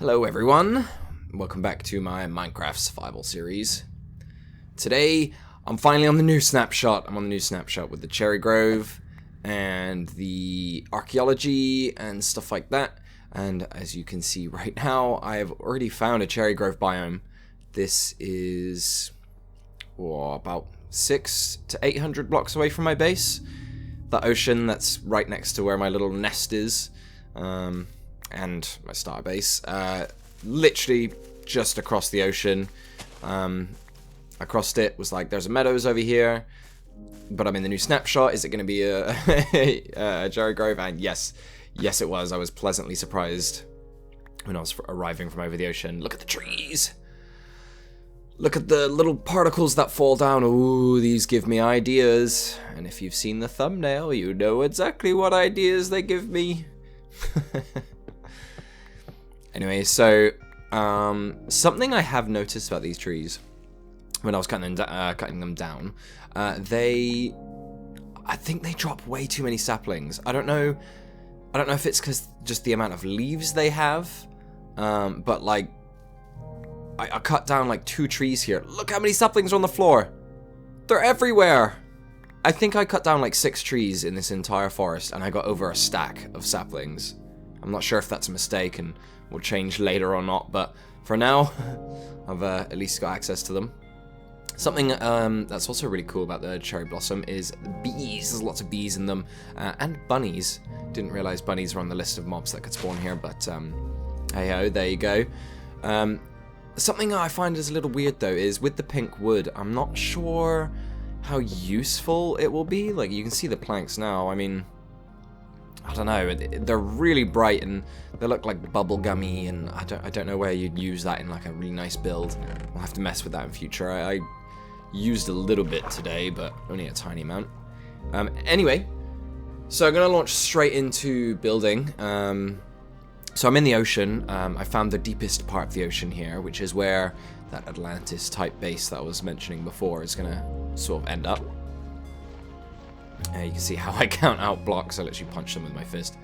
Hello everyone, welcome back to my Minecraft survival series. Today, I'm finally on the new snapshot. I'm on the new snapshot with the cherry grove and the archaeology and stuff like that. And as you can see right now, I have already found a cherry grove biome. This is about 600 to 800 blocks away from my base. The ocean that's right next to where my little nest is. And my starter base, literally just across the ocean. Across it was like, there's a meadows over here, but I'm in the new snapshot. Is it going to be a cherry grove? And yes it was. I was pleasantly surprised when I was arriving from over the ocean. Look at the trees. Look at the little particles that fall down. Ooh, these give me ideas. And if you've seen the thumbnail, you know exactly what ideas they give me. Anyway, so something I have noticed about these trees when I was cutting them down, I think they drop way too many saplings. I don't know if it's because just the amount of leaves they have, but like I cut down like 2 trees here. Look how many saplings are on the floor. They're everywhere. I think I cut down like 6 trees in this entire forest, and I got over a stack of saplings. I'm not sure if that's a mistake and will change later or not, but for now, I've at least got access to them. Something that's also really cool about the cherry blossom is the bees. There's lots of bees in them, and bunnies. Didn't realize bunnies were on the list of mobs that could spawn here, but hey-ho, there you go. Something I find is a little weird, though, is with the pink wood, I'm not sure how useful it will be. Like, you can see the planks now. I mean, I don't know, they're really bright and they look like bubblegummy, and I don't know where you'd use that in like a really nice build. I'll have to mess with that in future. I used a little bit today, but only a tiny amount. Anyway, so I'm going to launch straight into building. So I'm in the ocean. I found the deepest part of the ocean here, which is where that Atlantis type base that I was mentioning before is going to sort of end up. You can see how I count out blocks. I literally punch them with my fist.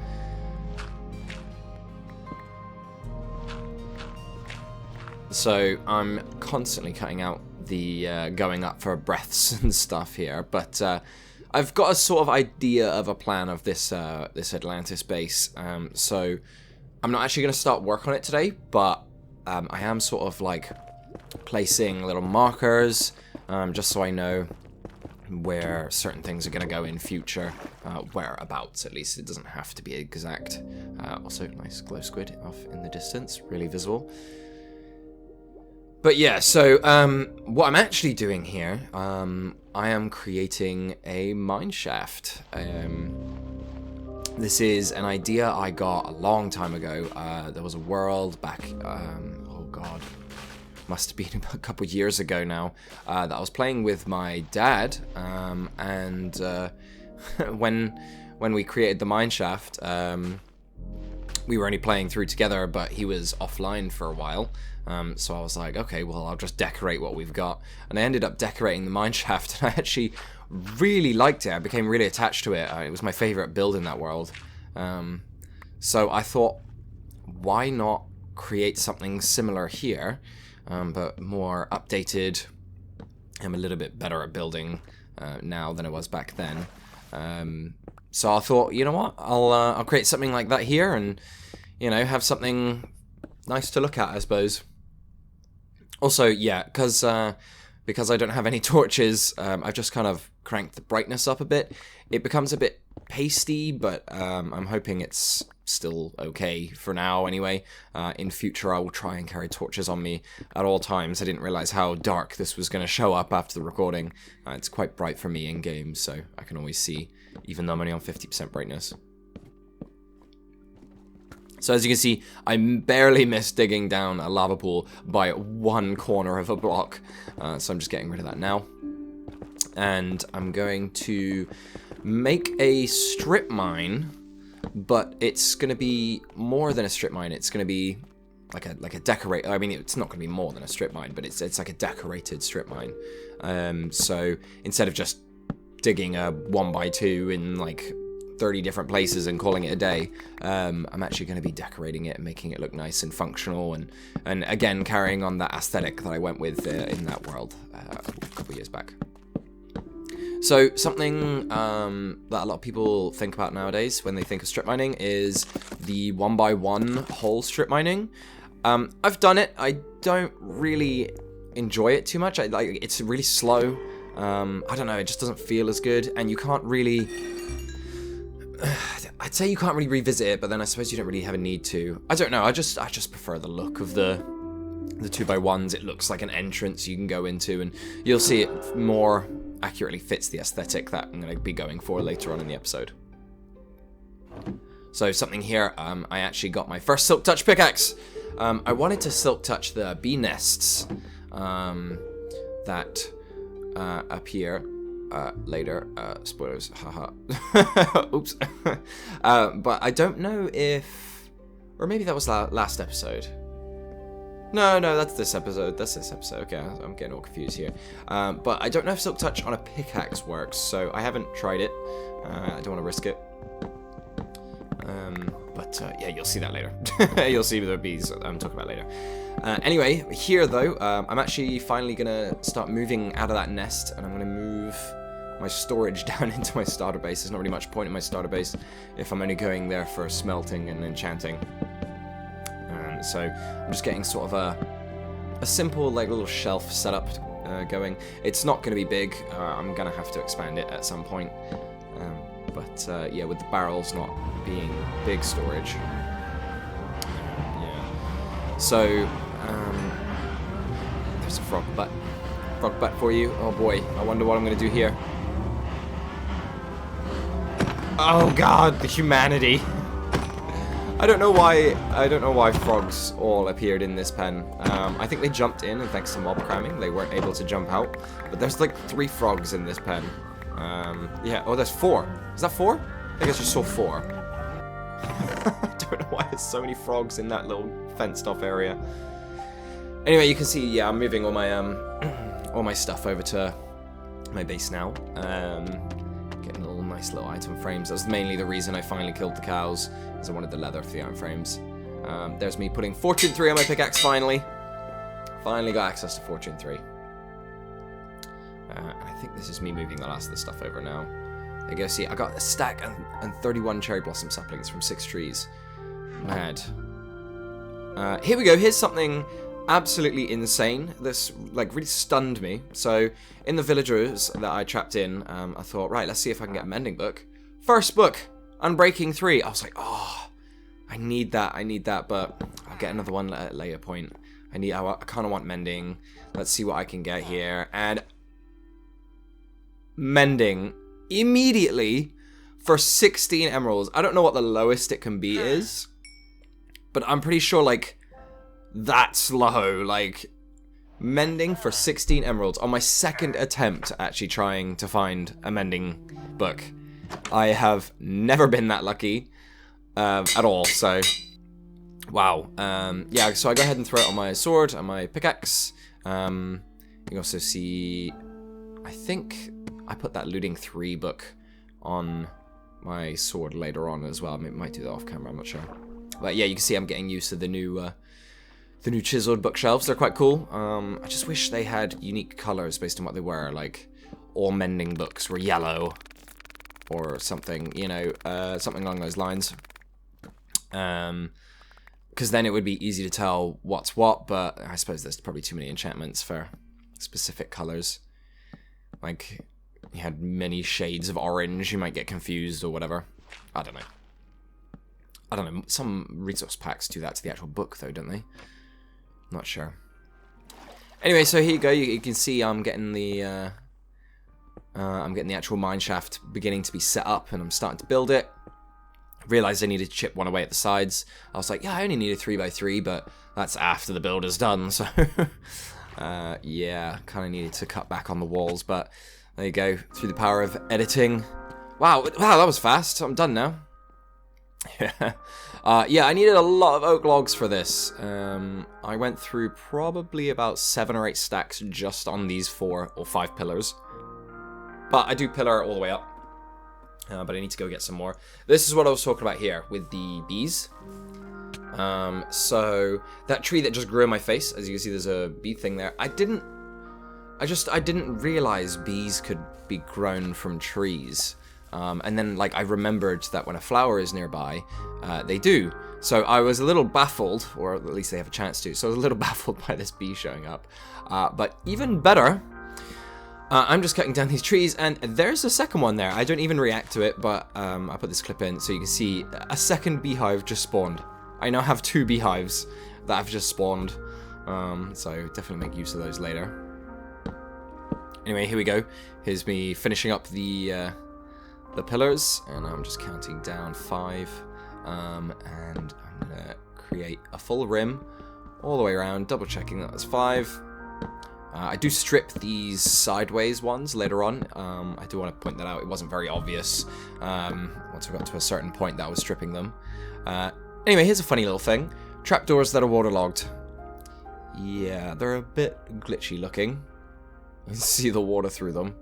So I'm constantly cutting out the going up for breaths and stuff here, but I've got a sort of idea of a plan of this this Atlantis base. So I'm not actually going to start work on it today, but I am sort of like placing little markers just so I know where certain things are going to go in future, whereabouts at least. It doesn't have to be exact. Also, nice glow squid off in the distance, really visible. But yeah, so what I'm actually doing here, I am creating a mine shaft. This is an idea I got a long time ago. There was a world back, oh god, must have been a couple years ago now, that I was playing with my dad, and when we created the mineshaft, we were only playing through together, but he was offline for a while, so I was like, okay, well, I'll just decorate what we've got, and I ended up decorating the mineshaft, and I actually really liked it. I became really attached to it. It was my favorite build in that world, so I thought, why not create something similar here, but more updated. I'm a little bit better at building now than I was back then. So I thought, you know what, I'll create something like that here, and you know, have something nice to look at, I suppose. Also, yeah, because I don't have any torches, I've just kind of cranked the brightness up a bit. It becomes a bit pasty, but I'm hoping it's still okay for now anyway. In future, I will try and carry torches on me at all times. I didn't realize how dark this was going to show up after the recording. It's quite bright for me in game, so I can always see, even though I'm only on 50% brightness. So as you can see, I barely missed digging down a lava pool by 1 corner of a block. So I'm just getting rid of that now. And I'm going to make a strip mine, but it's going to be more than a strip mine. It's going to be like a decorate. I mean, it's not going to be more than a strip mine, but it's like a decorated strip mine. So instead of just digging a 1x2 in like 30 different places and calling it a day. I'm actually going to be decorating it and making it look nice and functional, and again carrying on that aesthetic that I went with in that world a couple years back. So something that a lot of people think about nowadays when they think of strip mining is the 1x1 hole strip mining. I've done it. I don't really enjoy it too much. It's really slow. I don't know, it just doesn't feel as good, and you can't really... I'd say you can't really revisit it, but then I suppose you don't really have a need to. I don't know, I just prefer the look of the 2x1s. It looks like an entrance you can go into, and you'll see it more accurately fits the aesthetic that I'm going to be going for later on in the episode. So something here, I actually got my first Silk Touch pickaxe. I wanted to Silk Touch the bee nests that appear later. Spoilers, haha. Oops. But I don't know if... Or maybe that was last episode. No, that's this episode. That's this episode. Okay, I'm getting all confused here. But I don't know if Silk Touch on a pickaxe works, so I haven't tried it. I don't want to risk it. But yeah, you'll see that later. You'll see the bees I'm talking about later. Anyway, here though, I'm actually finally going to start moving out of that nest, and I'm going to move my storage down into my starter base. There's not really much point in my starter base if I'm only going there for smelting and enchanting. So I'm just getting sort of a simple like little shelf setup going. It's not going to be big. I'm going to have to expand it at some point. But yeah, with the barrels not being big storage. Yeah. So there's a frog butt for you. Oh boy, I wonder what I'm going to do here. Oh god, the humanity. I don't know why frogs all appeared in this pen. I think they jumped in, and thanks to mob cramming, they weren't able to jump out. But there's like 3 frogs in this pen. Yeah, oh, there's 4. Is that 4? I think I just saw 4. I don't know why there's so many frogs in that little fenced-off area. Anyway, you can see, yeah, I'm moving all my stuff over to my base now. Getting little nice little item frames. That was mainly the reason I finally killed the cows, because I wanted the leather for the item frames. There's me putting Fortune 3 on my pickaxe finally. Finally got access to Fortune 3. I think this is me moving the last of the stuff over now. There you go, see, I got a stack and 31 cherry blossom saplings from 6 trees. Mad. Here we go, here's something absolutely insane. This, like, really stunned me. So, in the villagers that I trapped in, I thought, right, let's see if I can get a mending book. First book, Unbreaking 3. I was like, oh, I need that, but I'll get another one at a later point. I kind of want mending. Let's see what I can get here. And mending immediately for 16 emeralds. I don't know what the lowest it can be is, but I'm pretty sure, like, that's low. Like, mending for 16 emeralds on my second attempt actually trying to find a mending book. I have never been that lucky at all, so wow. Yeah, so I go ahead and throw it on my sword and my pickaxe. You can also see, I think I put that Looting 3 book on my sword later on as well. I might do that off camera, I'm not sure. But yeah, you can see I'm getting used to the new chiseled bookshelves. They're quite cool. I just wish they had unique colors based on what they were. Like, all mending books were yellow or something, you know, something along those lines. Because then it would be easy to tell what's what, but I suppose there's probably too many enchantments for specific colors. Like, you had many shades of orange, you might get confused or whatever. I don't know. Some resource packs do that to the actual book, though, don't they? Not sure. Anyway, so here you go. You can see I'm getting the actual mine shaft beginning to be set up, and I'm starting to build it. Realized I needed to chip one away at the sides. I was like, yeah, I only need a 3x3, but that's after the build is done, so yeah, kind of needed to cut back on the walls, but there you go, through the power of editing. Wow, that was fast. I'm done now. Yeah, I needed a lot of oak logs for this. I went through probably about 7 or 8 stacks just on these 4 or 5 pillars. But I do pillar all the way up. But I need to go get some more. This is what I was talking about here with the bees. So that tree that just grew in my face, as you can see, there's a bee thing there. I didn't realize bees could be grown from trees. And then, like, I remembered that when a flower is nearby, they do. So I was a little baffled, or at least they have a chance to. So I was a little baffled by this bee showing up. But even better, I'm just cutting down these trees, and there's a second one there. I don't even react to it, but I put this clip in so you can see a second beehive just spawned. I now have 2 beehives that have just spawned. So definitely make use of those later. Anyway, here we go. Here's me finishing up the pillars, and I'm just counting down 5. And I'm gonna create a full rim all the way around, double checking that that's 5. I do strip these sideways ones later on. I do want to point that out. It wasn't very obvious once we got to a certain point that I was stripping them. Anyway, here's a funny little thing. Trapdoors that are waterlogged. Yeah, they're a bit glitchy looking. You can see the water through them.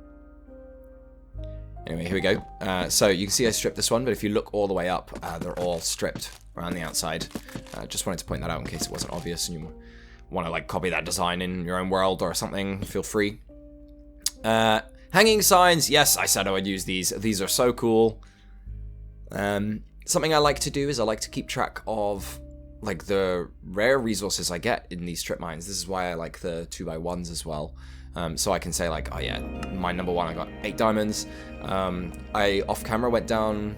Anyway, here we go. So you can see I stripped this one, but if you look all the way up, they're all stripped around the outside. Just wanted to point that out in case it wasn't obvious and you want to like copy that design in your own world or something, feel free. Hanging signs, yes, I said I would use these. These are so cool. Something I like to do is I like to keep track of like the rare resources I get in these strip mines. This is why I like the 2x1s as well. So I can say like, oh yeah, mine number 1 I got 8 diamonds. I off camera went down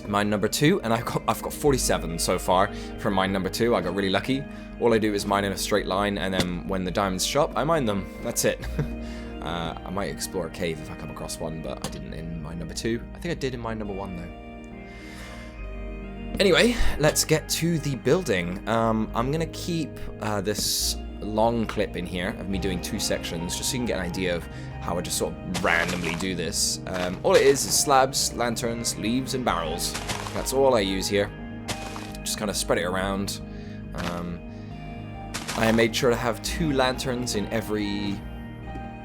mine number 2, and I've got 47 so far from mine number 2. I got really lucky. All I do is mine in a straight line, and then when the diamonds show up, I mine them. That's it. I might explore a cave if I come across one, but I didn't in mine number 2. I think I did in mine number 1 though. Anyway, let's get to the building. I'm gonna keep this long clip in here of me doing 2 sections, just so you can get an idea of how I just sort of randomly do this. All it is slabs, lanterns, leaves, and barrels. That's all I use here. Just kind of spread it around. I made sure to have 2 lanterns in every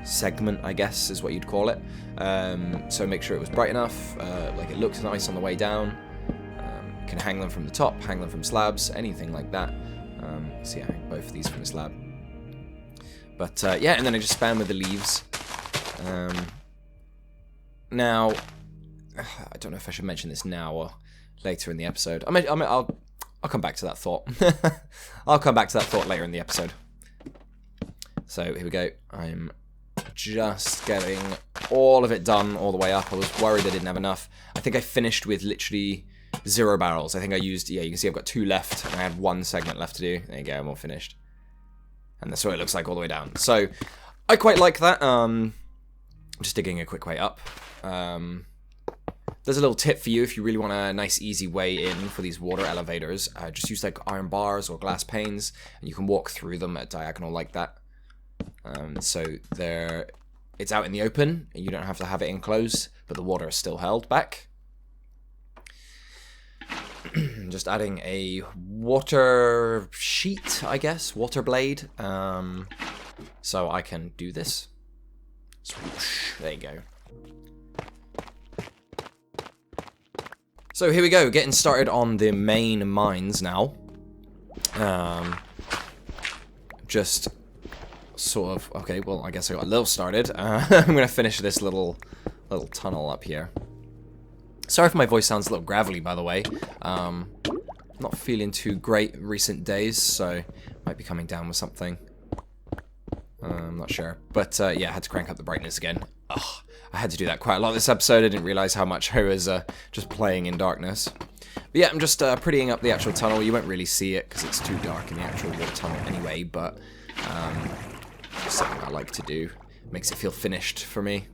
segment, I guess is what you'd call it. So make sure it was bright enough, like it looked nice on the way down. You can hang them from the top, hang them from slabs, anything like that. See, I hang both of these from a slab. But yeah, and then I just spam with the leaves. Now, I don't know if I should mention this now or later in the episode. I'll come back to that thought. I'll come back to that thought later in the episode. So here we go. I'm just getting all of it done all the way up. I was worried I didn't have enough. I think I finished with literally 0 barrels. I think I used, yeah, you can see I've got 2 left, and I had 1 segment left to do. There you go, I'm all finished. And that's what it looks like all the way down. So, I quite like that. Just digging a quick way up. There's a little tip for you if you really want a nice easy way in for these water elevators. Just use like iron bars or glass panes, and you can walk through them at diagonal like that. So it's out in the open, and you don't have to have it enclosed, but the water is still held back. Just adding a water sheet, I guess, water blade, so I can do this. Swoosh, there you go. So here we go, getting started on the main mines now. Just sort of, okay, well, I guess I got a little started. I'm gonna finish this little tunnel up here. Sorry if my voice sounds a little gravelly, by the way. Not feeling too great recent days, so might be coming down with something. I'm not sure. But yeah, I had to crank up the brightness again. Ugh, I had to do that quite a lot this episode. I didn't realize how much I was just playing in darkness. But yeah, I'm just prettying up the actual tunnel. You won't really see it because it's too dark in the actual water tunnel anyway, but just something I like to do. Makes it feel finished for me.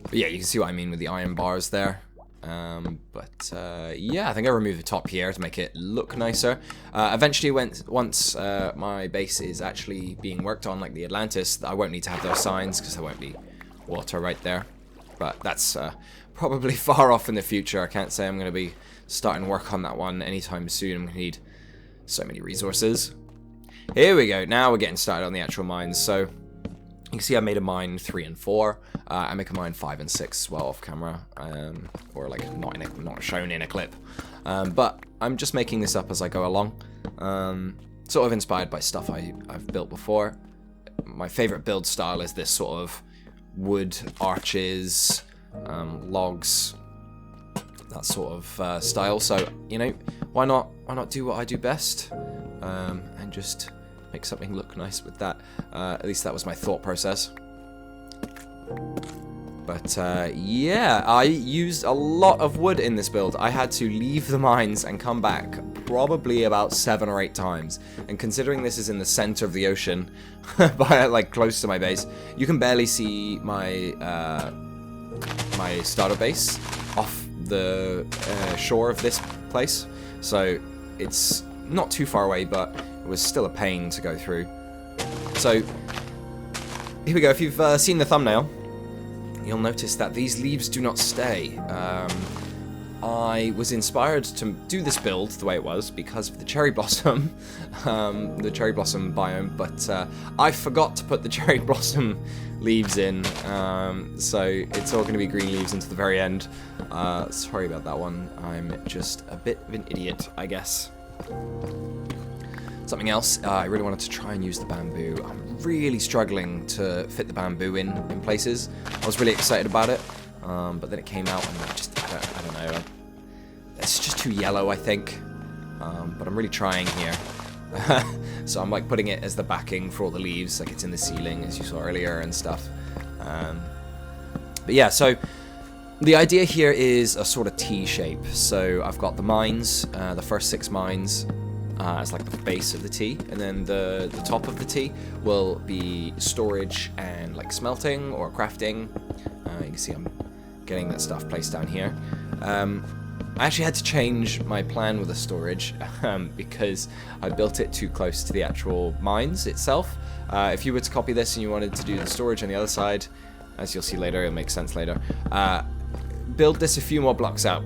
But yeah, you can see what I mean with the iron bars there. Yeah, I think I removed the top here to make it look nicer. Eventually, once my base is actually being worked on, like the Atlantis, I won't need to have those signs because there won't be water right there. But that's probably far off in the future. I can't say I'm going to be starting work on that one anytime soon. I'm going to need so many resources. Here we go. Now we're getting started on the actual mines. So You can see I made a mine 3 and 4. I make a mine 5 and 6 as well off camera, or like not shown in a clip. But I'm just making this up as I go along. Sort of inspired by stuff I've built before. My favorite build style is this sort of wood arches, logs, that sort of style. So, you know, why not do what I do best, and just make something look nice with that. At least that was my thought process. But yeah, I used a lot of wood in this build. I had to leave the mines and come back probably about 7 or 8 times. And considering this is in the center of the ocean, by like close to my base, you can barely see my my starter base off the shore of this place. So it's not too far away, but it was still a pain to go through. So here we go. If you've seen the thumbnail, you'll notice that these leaves do not stay. I was inspired to do this build the way it was because of the cherry blossom, the cherry blossom biome, but I forgot to put the cherry blossom leaves in, so it's all going to be green leaves until the very end. Sorry about that one. I'm just a bit of an idiot, I guess. Something else, I really wanted to try and use the bamboo. I'm really struggling to fit the bamboo in places. I was really excited about it, but then it came out and I don't know. It's just too yellow, I think. But I'm really trying here. So I'm like putting it as the backing for all the leaves, like it's in the ceiling, as you saw earlier and stuff. But yeah, so the idea here is a sort of T shape. So I've got the mines, the first 6 mines, as like the base of the T, and then the top of the T will be storage and like smelting or crafting. You can see I'm getting that stuff placed down here. I actually had to change my plan with the storage because I built it too close to the actual mines itself. If you were to copy this and you wanted to do the storage on the other side, as you'll see later, it'll make sense later, build this a few more blocks out.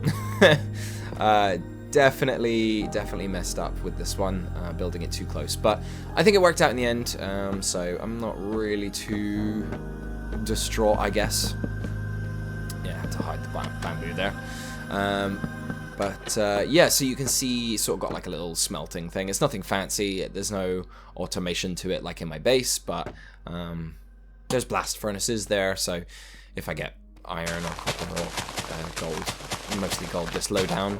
Definitely messed up with this one, building it too close. But I think it worked out in the end, so I'm not really too distraught, I guess. Yeah, I had to hide the bamboo there. Yeah, so you can see sort of got like a little smelting thing. It's nothing fancy. There's no automation to it like in my base, but there's blast furnaces there, so if I get iron or copper or gold, mostly gold this low down.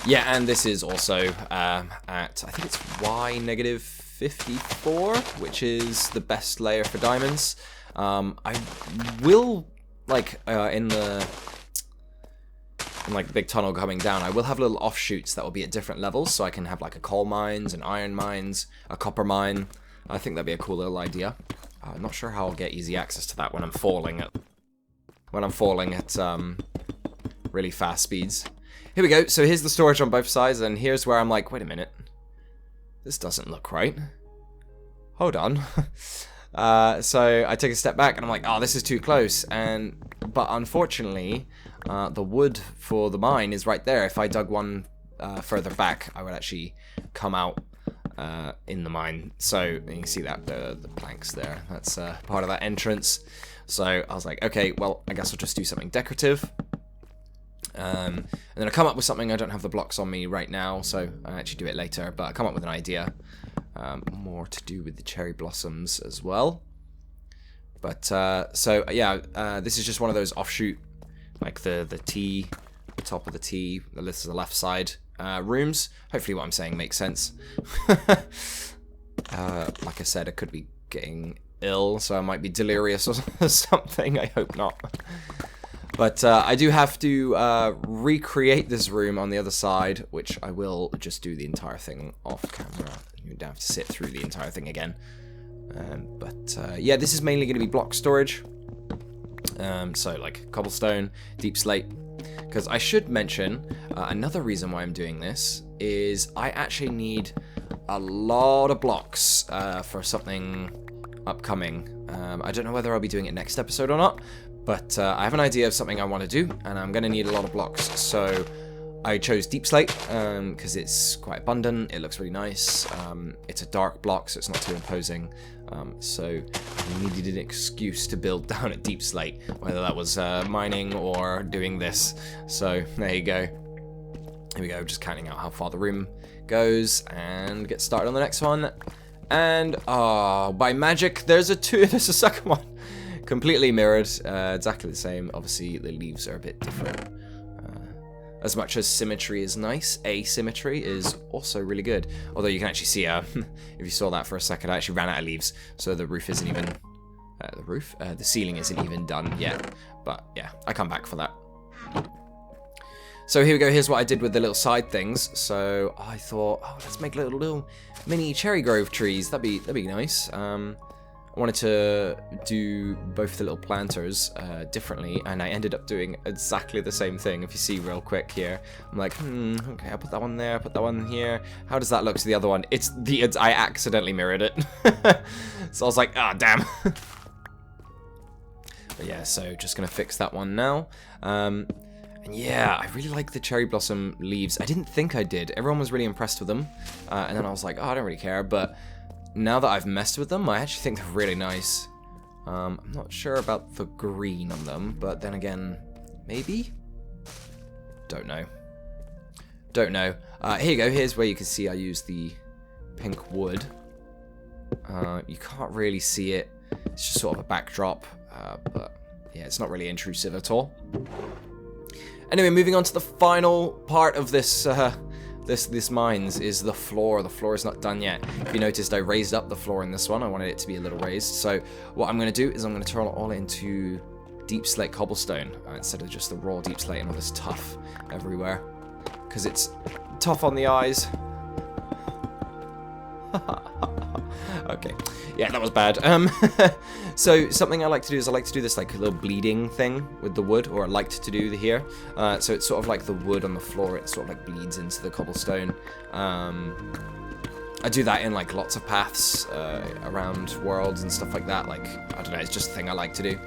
Yeah, and this is also at, I think it's Y-54, which is the best layer for diamonds. I will, like, in the big tunnel coming down, I will have little offshoots that will be at different levels, so I can have like a coal mines, an iron mines, a copper mine. I think that'd be a cool little idea. I'm not sure how I'll get easy access to that when I'm falling at really fast speeds. Here we go. So here's the storage on both sides, and here's where I'm like, wait a minute, this doesn't look right. Hold on. So I take a step back and I'm like, oh, this is too close. But unfortunately, the wood for the mine is right there. If I dug one further back, I would actually come out in the mine. So you can see that the planks there. That's part of that entrance. So I was like, okay, well, I guess I'll just do something decorative. And then I come up with something. I don't have the blocks on me right now, so I actually do it later. But I come up with an idea. More to do with the cherry blossoms as well. But so yeah, this is just one of those offshoot, like the T, the top of the T, this is the left side rooms. Hopefully what I'm saying makes sense. Like I said, I could be getting ill, so I might be delirious or something. I hope not. But I do have to recreate this room on the other side, which I will just do the entire thing off camera. You don't have to sit through the entire thing again. Yeah, this is mainly going to be block storage. So like cobblestone, deep slate. Because I should mention, another reason why I'm doing this is I actually need a lot of blocks for something upcoming. I don't know whether I'll be doing it next episode or not, but I have an idea of something I want to do, and I'm going to need a lot of blocks. So I chose deep slate because it's quite abundant, it looks really nice. It's a dark block, so it's not too imposing. So I needed an excuse to build down at Deep Slate, whether that was mining or doing this. So there you go. Here we go, just counting out how far the room goes, and get started on the next one. And by magic, there's a second one. Completely mirrored, exactly the same. Obviously, the leaves are a bit different. As much as symmetry is nice, asymmetry is also really good. Although you can actually see, if you saw that for a second, I actually ran out of leaves, so the roof isn't even, the ceiling isn't even done yet. But yeah, I come back for that. So here we go, here's what I did with the little side things. So I thought, let's make little mini cherry grove trees. That'd be nice. I wanted to do both the little planters differently, and I ended up doing exactly the same thing. If you see real quick here, I'm like, okay, I'll put that one there, put that one here. How does that look to the other one? I accidentally mirrored it. So I was like, damn. But yeah, so just gonna fix that one now. And yeah, I really like the cherry blossom leaves. I didn't think I did. Everyone was really impressed with them. And then I was like, I don't really care. But now that I've messed with them, I actually think they're really nice. I'm not sure about the green on them, but then again, maybe? Don't know. Don't know. Here you go. Here's where you can see I use the pink wood. You can't really see it. It's just sort of a backdrop. But yeah, it's not really intrusive at all. Anyway, moving on to the final part of this this mines is the floor. The floor is not done yet. If you noticed, I raised up the floor in this one. I wanted it to be a little raised. So what I'm going to do is I'm going to turn it all into deep slate cobblestone instead of just the raw deep slate and all this tuff everywhere, because it's tough on the eyes. Okay, yeah, that was bad. So something I like to do is I like to do this like a little bleeding thing with the wood, or I liked to do here. So it's sort of like the wood on the floor, it sort of like bleeds into the cobblestone. I do that in like lots of paths around worlds and stuff like that. Like, I don't know, it's just a thing I like to do.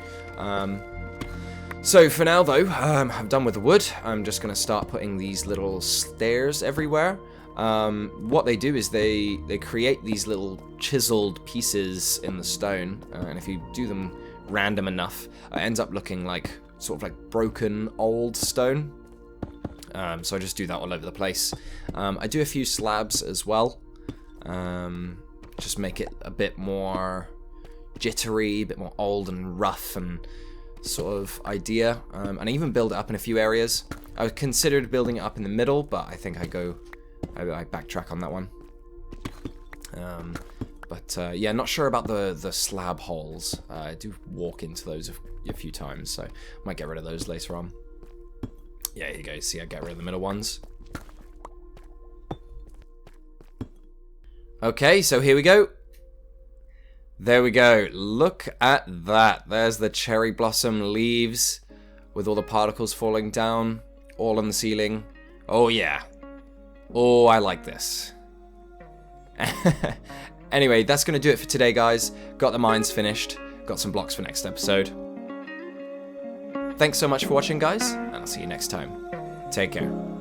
So for now though, I'm done with the wood. I'm just gonna start putting these little stairs everywhere. What they do is they create these little chiseled pieces in the stone, and if you do them random enough, it ends up looking like sort of like broken old stone. So I just do that all over the place. I do a few slabs as well, just make it a bit more jittery, a bit more old and rough and sort of idea. And I even build it up in a few areas. I considered building it up in the middle, but I think I backtrack on that one. Yeah, not sure about the slab holes. I do walk into those a few times, so might get rid of those later on. Yeah, here you go. See, I get rid of the middle ones. Okay, so here we go. There we go. Look at that. There's the cherry blossom leaves with all the particles falling down, all on the ceiling. Oh yeah. Oh, I like this. Anyway, that's going to do it for today, guys. Got the mines finished. Got some blocks for next episode. Thanks so much for watching, guys, and I'll see you next time. Take care.